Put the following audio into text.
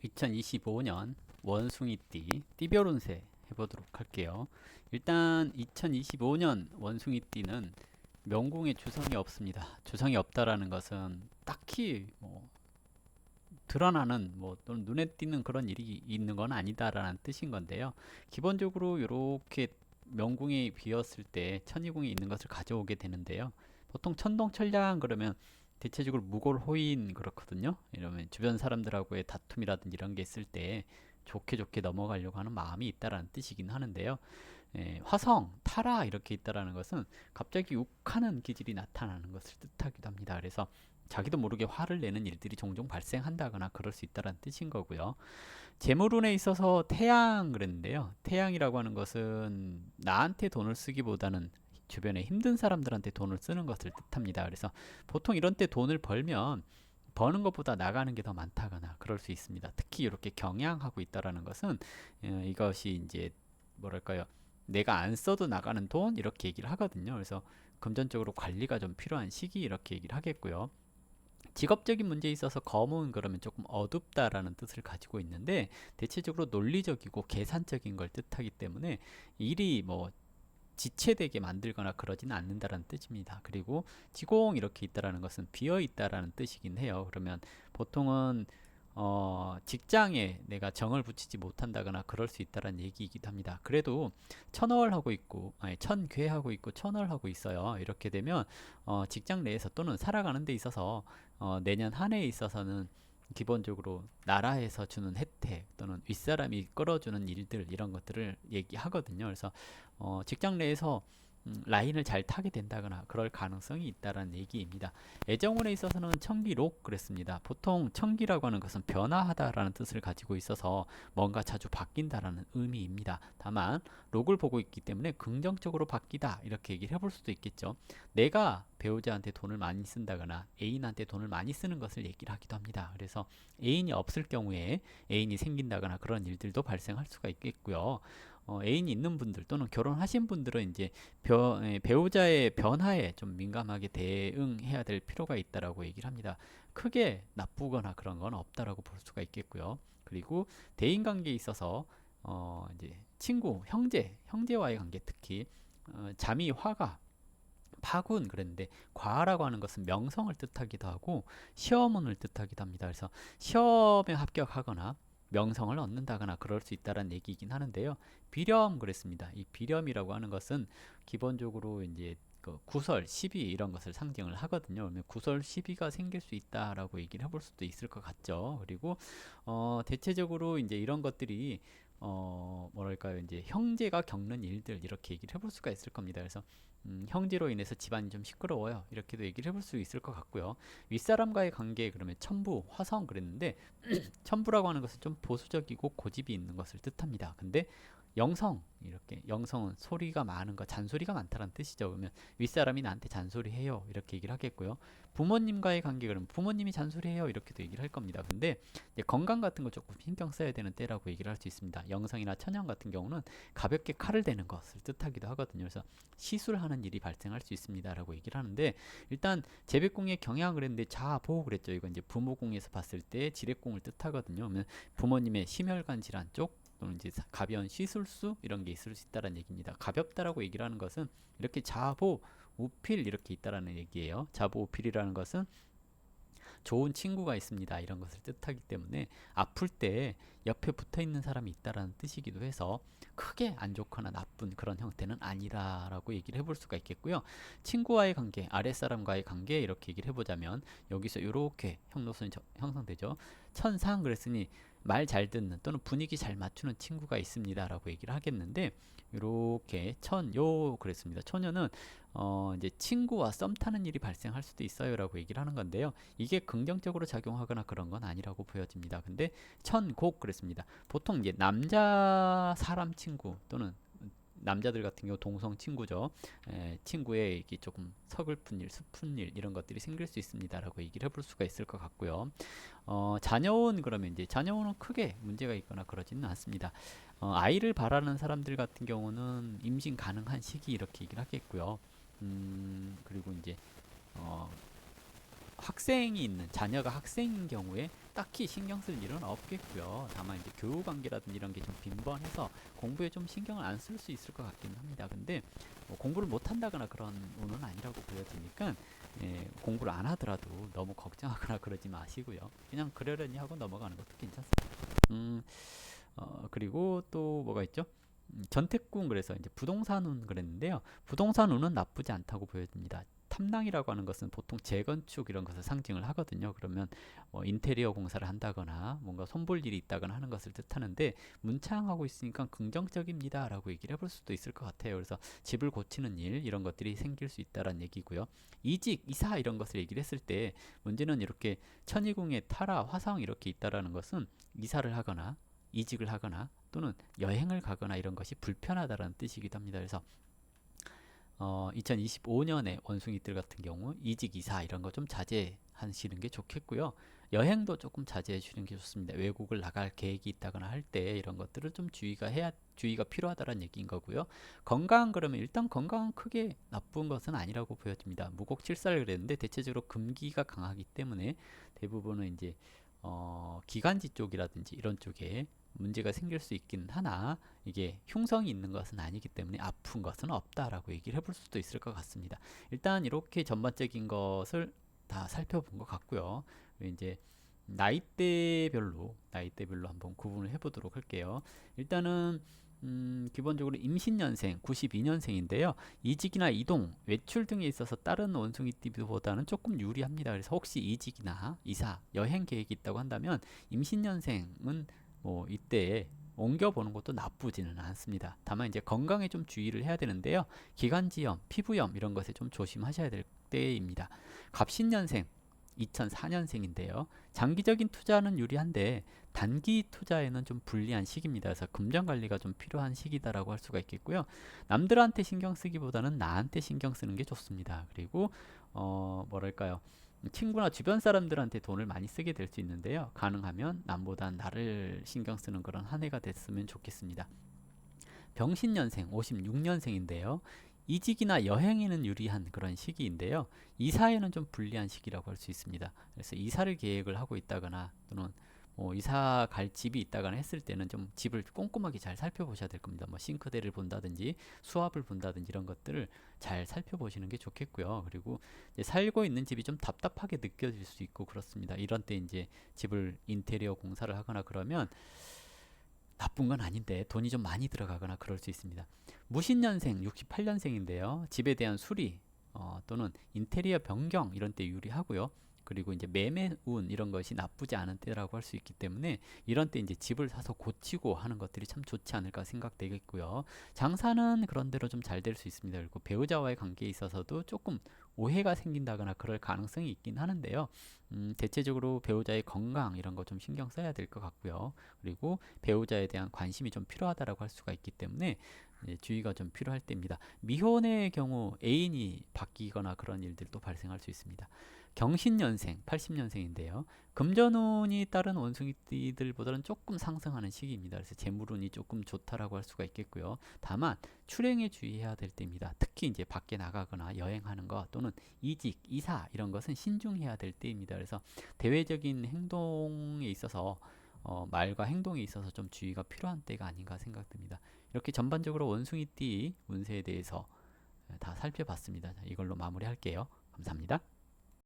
2025년 원숭이띠 띠별 운세 해보도록 할게요. 일단 2025년 원숭이띠는 명궁에 주성이 없습니다. 주성이 없다라는 것은 딱히 뭐 드러나는 뭐 또는 눈에 띄는 그런 일이 있는 건 아니다라는 뜻인 건데요. 기본적으로 이렇게 명궁이 비었을 때 천이궁이 있는 것을 가져오게 되는데요. 보통 천동천량 그러면 대체적으로 무골호인 그렇거든요. 이러면 주변 사람들하고의 다툼이라든지 이런 게 있을 때 좋게 좋게 넘어가려고 하는 마음이 있다라는 뜻이긴 하는데요. 화성, 타라 이렇게 있다라는 것은 갑자기 욱하는 기질이 나타나는 것을 뜻하기도 합니다. 그래서 자기도 모르게 화를 내는 일들이 종종 발생한다거나 그럴 수 있다는 뜻인 거고요. 재물운에 있어서 태양 그랬는데요. 태양이라고 하는 것은 나한테 돈을 쓰기보다는 주변에 힘든 사람들한테 돈을 쓰는 것을 뜻합니다. 그래서 보통 이런 때 돈을 벌면 버는 것보다 나가는 게 더 많다거나 그럴 수 있습니다. 특히 이렇게 경향하고 있다라는 것은 이것이 이제 뭐랄까요? 내가 안 써도 나가는 돈 이렇게 얘기를 하거든요. 그래서 금전적으로 관리가 좀 필요한 시기 이렇게 얘기를 하겠고요. 직업적인 문제에 있어서 검은 그러면 조금 어둡다라는 뜻을 가지고 있는데 대체적으로 논리적이고 계산적인 걸 뜻하기 때문에 일이 뭐 지체되게 만들거나 그러지는 않는다라는 뜻입니다. 그리고 지공 이렇게 있다라는 것은 비어 있다라는 뜻이긴 해요. 그러면 보통은 직장에 내가 정을 붙이지 못한다거나 그럴 수 있다는 얘기이기도 합니다. 그래도 천월하고 있고, 아니, 천괴하고 있고, 천월하고 있어요. 이렇게 되면 직장 내에서 또는 살아가는 데 있어서 내년 한 해에 있어서는 기본적으로 나라에서 주는 혜택 또는 윗사람이 끌어주는 일들 이런 것들을 얘기하거든요. 그래서 직장 내에서 라인을 잘 타게 된다거나 그럴 가능성이 있다는 얘기입니다. 애정운에 있어서는 청기록 그랬습니다. 보통 청기라고 하는 것은 변화하다라는 뜻을 가지고 있어서 뭔가 자주 바뀐다라는 의미입니다. 다만 록을 보고 있기 때문에 긍정적으로 바뀌다 이렇게 얘기를 해볼 수도 있겠죠. 내가 배우자한테 돈을 많이 쓴다거나 애인한테 돈을 많이 쓰는 것을 얘기를 하기도 합니다. 그래서 애인이 없을 경우에 애인이 생긴다거나 그런 일들도 발생할 수가 있겠고요. 애인이 있는 분들 또는 결혼하신 분들은 이제 배우자의 변화에 좀 민감하게 대응해야 될 필요가 있다라고 얘기를 합니다. 크게 나쁘거나 그런 건 없다라고 볼 수가 있겠고요. 그리고 대인 관계에 있어서 이제 친구, 형제와의 관계 특히 잠이 화가 파군 그랬는데 과라고 하는 것은 명성을 뜻하기도 하고 시험운을 뜻하기도 합니다. 그래서 시험에 합격하거나 명성을 얻는다거나 그럴 수 있다는 얘기이긴 하는데요. 비렴 그랬습니다. 이 비렴이라고 하는 것은 기본적으로 이제 그 구설, 시비 이런 것을 상징을 하거든요. 그러면 구설, 시비가 생길 수 있다라고 얘기를 해볼 수도 있을 것 같죠. 그리고 대체적으로 이제 이런 것들이 뭐랄까요, 이제 형제가 겪는 일들 이렇게 얘기를 해볼 수가 있을 겁니다. 그래서 형제로 인해서 집안이 좀 시끄러워요. 이렇게도 얘기를 해볼 수 있을 것 같고요. 윗사람과의 관계 그러면 천부, 화성 그랬는데 천부라고 하는 것은 좀 보수적이고 고집이 있는 것을 뜻합니다. 근데 영성 이렇게 영성은 소리가 많은 거 잔소리가 많다는 뜻이죠. 그러면 윗사람이 나한테 잔소리해요 이렇게 얘기를 하겠고요. 부모님과의 관계 그러면 부모님이 잔소리해요 이렇게도 얘기를 할 겁니다. 근데 이제 건강 같은 거 조금 신경 써야 되는 때라고 얘기를 할 수 있습니다. 영성이나 천연 같은 경우는 가볍게 칼을 대는 것을 뜻하기도 하거든요. 그래서 시술하는 일이 발생할 수 있습니다라고 얘기를 하는데 일단 재백궁의 경향을 했는데 자보 그랬죠. 이건 이제 부모궁에서 봤을 때 지렉궁을 뜻하거든요. 그러면 부모님의 심혈관 질환 쪽 또는 이제 가벼운 시술수 이런 게 있을 수 있다는 얘기입니다. 가볍다라고 얘기를 하는 것은 이렇게 자보 우필 이렇게 있다라는 얘기예요. 자보 우필이라는 것은 좋은 친구가 있습니다. 이런 것을 뜻하기 때문에 아플 때 옆에 붙어 있는 사람이 있다라는 뜻이기도 해서 크게 안 좋거나 나쁜 그런 형태는 아니다라고 얘기를 해볼 수가 있겠고요. 친구와의 관계, 아랫사람과의 관계 이렇게 얘기를 해보자면 여기서 이렇게 형노선이 형성되죠. 천상 그랬으니 말 잘 듣는 또는 분위기 잘 맞추는 친구가 있습니다라고 얘기를 하겠는데 이렇게 천요 그랬습니다. 천요는 이제 친구와 썸 타는 일이 발생할 수도 있어요라고 얘기를 하는 건데요. 이게 긍정적으로 작용하거나 그런 건 아니라고 보여집니다. 근데 천곡 그랬습니다. 보통 이제 남자 사람 친구 또는 남자들 같은 경우 동성 친구죠. 친구의 이게 조금 서글픈 일, 슬픈 일 이런 것들이 생길 수 있습니다라고 얘기를 해볼 수가 있을 것 같고요. 자녀운 그러면 이제 자녀운은 크게 문제가 있거나 그러지는 않습니다. 아이를 바라는 사람들 같은 경우는 임신 가능한 시기 이렇게 얘기를 하겠고요. 그리고 이제 어, 학생이 있는 자녀가 학생인 경우에 딱히 신경 쓸 일은 없겠고요. 다만 이제 교우 관계라든지 이런 게 좀 빈번해서 공부에 좀 신경을 안 쓸 수 있을 것 같긴 합니다. 근데 뭐 공부를 못 한다거나 그런 운은 아니라고 보여지니까 공부를 안 하더라도 너무 걱정하거나 그러지 마시고요. 그냥 그러려니 하고 넘어가는 것도 괜찮습니다. 그리고 또 뭐가 있죠? 전태궁 그래서 이제 부동산운 그랬는데요. 부동산운은 나쁘지 않다고 보여집니다. 탐낭이라고 하는 것은 보통 재건축 이런 것을 상징을 하거든요. 그러면 인테리어 공사를 한다거나 뭔가 손볼 일이 있다거나 하는 것을 뜻하는데 문창하고 있으니까 긍정적입니다 라고 얘기를 해볼 수도 있을 것 같아요. 그래서 집을 고치는 일 이런 것들이 생길 수 있다는 얘기고요. 이직, 이사 이런 것을 얘기를 했을 때 문제는 이렇게 천이궁에 타라, 화성 이렇게 있다라는 것은 이사를 하거나 이직을 하거나 또는 여행을 가거나 이런 것이 불편하다는 뜻이기도 합니다. 그래서 2025년에 원숭이들 같은 경우 이직, 이사 이런 거 좀 자제하시는 게 좋겠고요. 여행도 조금 자제해 주는 게 좋습니다. 외국을 나갈 계획이 있다거나 할 때 이런 것들을 좀 주의가 필요하다는 얘기인 거고요. 건강 그러면 일단 건강은 크게 나쁜 것은 아니라고 보여집니다. 무곡칠살 그랬는데 대체적으로 금기가 강하기 때문에 대부분은 이제 기관지 쪽이라든지 이런 쪽에 문제가 생길 수 있긴 하나 이게 흉성이 있는 것은 아니기 때문에 아픈 것은 없다라고 얘기를 해볼 수도 있을 것 같습니다. 일단 이렇게 전반적인 것을 다 살펴본 것 같고요. 이제 나이대별로 한번 구분을 해보도록 할게요. 일단은 기본적으로 임신년생 92년생인데요. 이직이나 이동, 외출 등에 있어서 다른 원숭이띠보다는 조금 유리합니다. 그래서 혹시 이직이나 이사, 여행 계획이 있다고 한다면 임신년생은 뭐 이때에 옮겨보는 것도 나쁘지는 않습니다. 다만 이제 건강에 좀 주의를 해야 되는데요. 기관지염, 피부염 이런 것에 좀 조심하셔야 될 때입니다. 갑신년생 2004년생인데요. 장기적인 투자는 유리한데 단기 투자에는 좀 불리한 시기입니다. 그래서 금전 관리가 좀 필요한 시기다라고 할 수가 있겠고요. 남들한테 신경 쓰기보다는 나한테 신경 쓰는 게 좋습니다. 그리고 뭐랄까요? 친구나 주변 사람들한테 돈을 많이 쓰게 될 수 있는데요. 가능하면 남보다 나를 신경 쓰는 그런 한 해가 됐으면 좋겠습니다. 병신년생 56년생인데요. 이직이나 여행에는 유리한 그런 시기인데요. 이사에는 좀 불리한 시기라고 할 수 있습니다. 그래서 이사를 계획을 하고 있다거나 또는 이사 갈 집이 있다거나 했을 때는 좀 집을 꼼꼼하게 잘 살펴보셔야 될 겁니다. 뭐 싱크대를 본다든지 수압을 본다든지 이런 것들을 잘 살펴보시는 게 좋겠고요. 그리고 이제 살고 있는 집이 좀 답답하게 느껴질 수 있고 그렇습니다. 이런 때 이제 집을 인테리어 공사를 하거나 그러면 나쁜 건 아닌데 돈이 좀 많이 들어가거나 그럴 수 있습니다. 무신년생 68년생인데요. 집에 대한 수리 또는 인테리어 변경 이런 때 유리하고요. 그리고 이제 매매운 이런 것이 나쁘지 않은 때라고 할 수 있기 때문에 이런 때 이제 집을 사서 고치고 하는 것들이 참 좋지 않을까 생각되겠고요. 장사는 그런 대로 좀 잘 될 수 있습니다. 그리고 배우자와의 관계에 있어서도 조금 오해가 생긴다거나 그럴 가능성이 있긴 하는데요. 대체적으로 배우자의 건강 이런 거 좀 신경 써야 될 것 같고요. 그리고 배우자에 대한 관심이 좀 필요하다라고 할 수가 있기 때문에 주의가 좀 필요할 때입니다. 미혼의 경우 애인이 바뀌거나 그런 일들도 발생할 수 있습니다. 경신년생 80년생인데요. 금전운이 다른 원숭이띠들보다는 조금 상승하는 시기입니다. 그래서 재물운이 조금 좋다라고 할 수가 있겠고요. 다만 출행에 주의해야 될 때입니다. 특히 이제 밖에 나가거나 여행하는 것 또는 이직, 이사 이런 것은 신중해야 될 때입니다. 그래서 대외적인 행동에 있어서 말과 행동에 있어서 좀 주의가 필요한 때가 아닌가 생각됩니다. 이렇게 전반적으로 원숭이띠 운세에 대해서 다 살펴봤습니다. 이걸로 마무리할게요. 감사합니다.